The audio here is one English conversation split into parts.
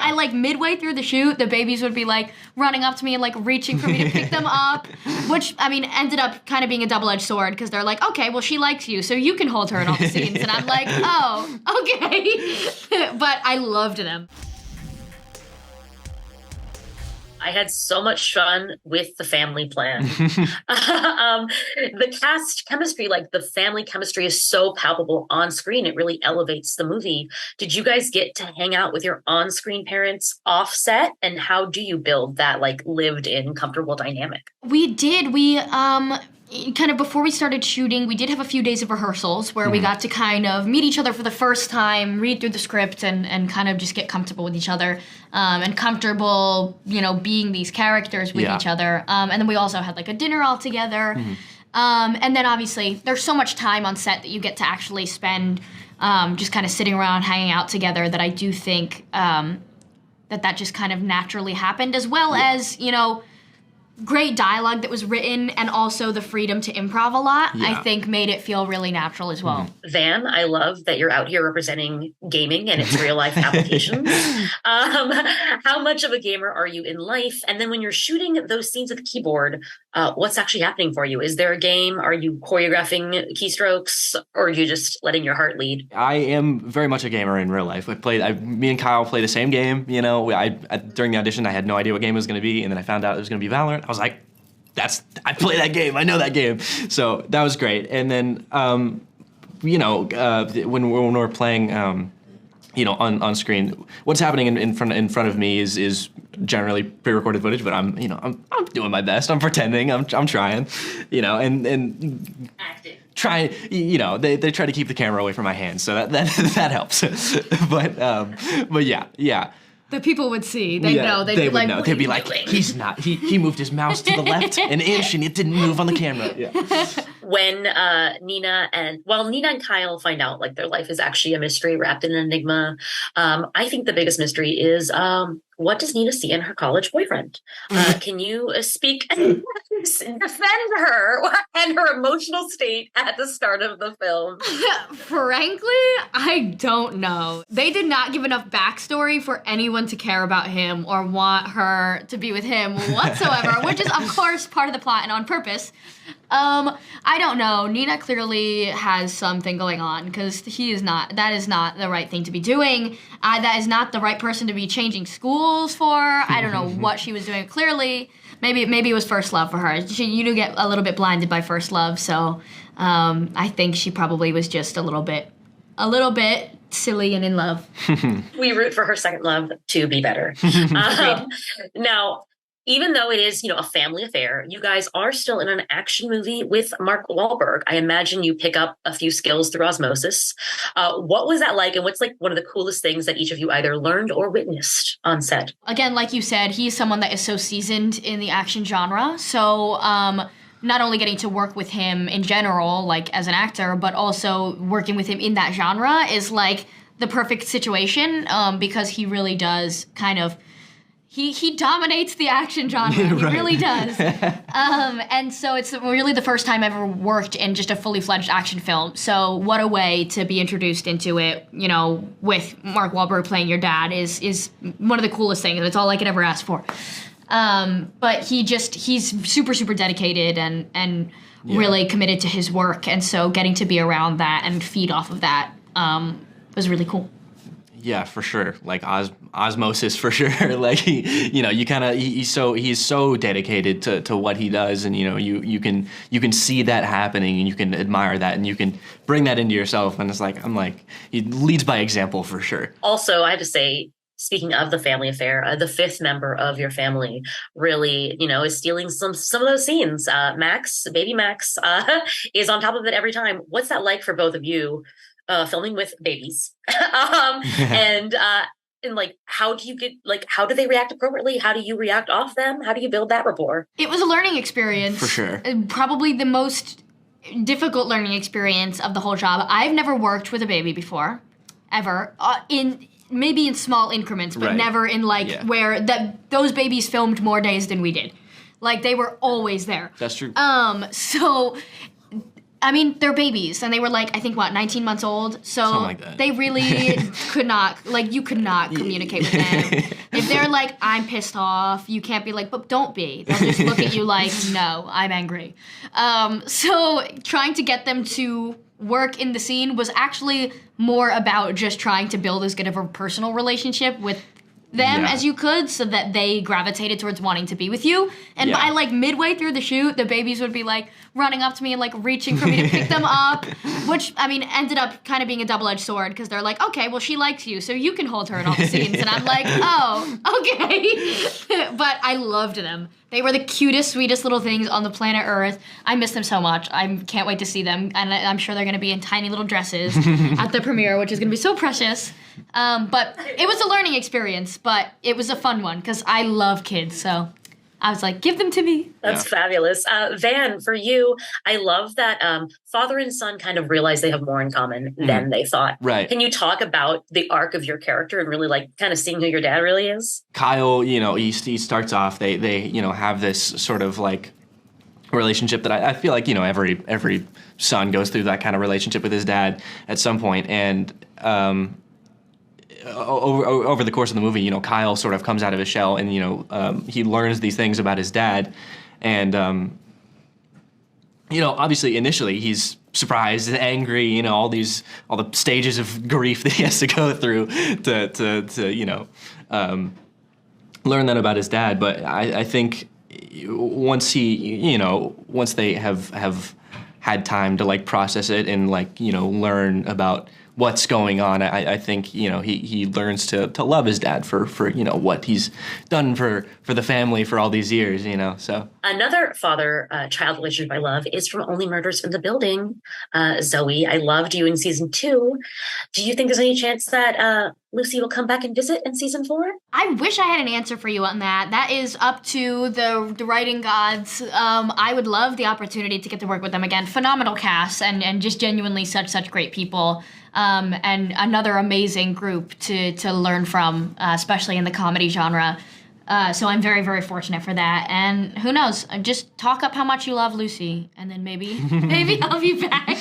I like midway through the shoot, the babies would be like running up to me and like reaching for me to pick them up, which I mean ended up kind of being a double-edged sword because they're like, okay, well she likes you, so you can hold her in all the scenes, and I'm like, oh, okay, but I loved them. I had so much fun with the family plan. The cast chemistry, like the family chemistry is so palpable on screen. It really elevates the movie. Did you guys get to hang out with your on-screen parents off set? And how do you build that like lived in comfortable dynamic? We did. We, kind of before we started shooting, we did have a few days of rehearsals where we got to kind of meet each other for the first time, read through the script, and kind of just get comfortable with each other, and comfortable, being these characters with each other. And then we also had like a dinner all together. And then obviously there's so much time on set that you get to actually spend just kind of sitting around, hanging out together, that I do think that just kind of naturally happened, as well as, great dialogue that was written, and also the freedom to improv a lot, I think made it feel really natural as well. Van, I love that you're out here representing gaming and its real life applications. How much of a gamer are you in life? And then when you're shooting those scenes with the keyboard, what's actually happening for you? Is there a game? Are you choreographing keystrokes, or are you just letting your heart lead? I am very much a gamer in real life. Me and Kyle play the same game. During the audition, I had no idea what game it was going to be, and then I found out it was going to be Valorant. I was like, I play that game. I know that game. So that was great. And then, when we're playing, on screen, what's happening in front of me is generally pre-recorded footage. But I'm doing my best. I'm pretending. I'm trying. And Acting. Trying. They try to keep the camera away from my hands, so that helps. but yeah. The people would see. They'd know. They'd be like, know. They'd be like, he's not. He moved his mouse to the left an inch and it didn't move on the camera. Yeah. When Nina and Kyle find out like their life is actually a mystery wrapped in an enigma, I think the biggest mystery is what does Nina see in her college boyfriend? Can you speak and defend her and her emotional state at the start of the film? Frankly, I don't know. They did not give enough backstory for anyone to care about him or want her to be with him whatsoever, which is, of course, part of the plot and on purpose. I don't know. Nina clearly has something going on, because that is not the right thing to be doing. That is not the right person to be changing schools for. I don't know what she was doing. Clearly, maybe it was first love for her. You do get a little bit blinded by first love, so I think she probably was just a little bit silly and in love. We root for her second love to be better. Now, even though it is, a family affair, you guys are still in an action movie with Mark Wahlberg. I imagine you pick up a few skills through osmosis. What was that like? And what's like one of the coolest things that each of you either learned or witnessed on set? Again, like you said, he's someone that is so seasoned in the action genre. So not only getting to work with him in general, like as an actor, but also working with him in that genre is like the perfect situation, because he really does kind of, he dominates the action genre. He really does. And so it's really the first time I ever worked in just a fully fledged action film. So what a way to be introduced into it, with Mark Wahlberg playing your dad is one of the coolest things. It's all I could ever ask for. But he's super, super dedicated and really committed to his work. And so getting to be around that and feed off of that was really cool. Yeah, for sure. Like osmosis, for sure. Like he's so dedicated to what he does, and you can see that happening, and you can admire that, and you can bring that into yourself. And it's like he leads by example for sure. Also, I have to say, speaking of the family affair, the fifth member of your family really, is stealing some of those scenes. Baby Max, is on top of it every time. What's that like for both of you? Filming with babies, and like, how do they react appropriately? How do you react off them? How do you build that rapport? It was a learning experience. For sure. Probably the most difficult learning experience of the whole job. I've never worked with a baby before, ever, maybe in small increments, but never in where those babies filmed more days than we did. Like, they were always there. That's true. So I mean, they're babies, and they were like, I think, 19 months old. So Something like that. they really could not, like, you could not communicate with them. If they're like, I'm pissed off, you can't be like, but don't be. They'll just look at you like, no, I'm angry. So trying to get them to work in the scene was actually more about just trying to build as good of a personal relationship with them as you could, so that they gravitated towards wanting to be with you. And by like midway through the shoot, the babies would be like running up to me and like reaching for me to pick them up, which I mean ended up kind of being a double-edged sword, because they're like, okay, well, she likes you, so you can hold her in all the scenes. And I'm like, oh, okay. But I loved them. They were the cutest, sweetest little things on the planet Earth. I miss them so much. I can't wait to see them. And I'm sure they're going to be in tiny little dresses at the premiere, which is going to be so precious. But it was a learning experience, but it was a fun one because I love kids. So I was like, give them to me. That's fabulous. Van, for you, I love that father and son kind of realize they have more in common than they thought. Right. Can you talk about the arc of your character and really like kind of seeing who your dad really is? Kyle, he starts off, they have this sort of like relationship that I feel like, every son goes through that kind of relationship with his dad at some point. And over the course of the movie, Kyle sort of comes out of his shell and, he learns these things about his dad. And, obviously initially he's surprised and angry, all the stages of grief that he has to go through to learn that about his dad. But I think once once they have had time to like process it and like, learn about what's going on, I think, he learns to love his dad for what he's done for the family for all these years, so. Another father-child relationship I love is from Only Murders in the Building. Zoe, I loved you in season 2. Do you think there's any chance that Lucy will come back and visit in season 4? I wish I had an answer for you on that. That is up to the writing gods. I would love the opportunity to get to work with them again. Phenomenal cast and just genuinely such great people. And another amazing group to learn from, especially in the comedy genre. So I'm very, very fortunate for that. And who knows? Just talk up how much you love Lucy, and then maybe I'll be back.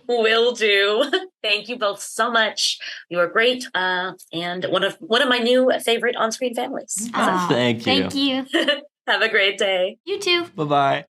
Will do. Thank you both so much. You are great, and one of my new favorite on-screen families. Thank you. Thank you. Have a great day. You too. Bye-bye.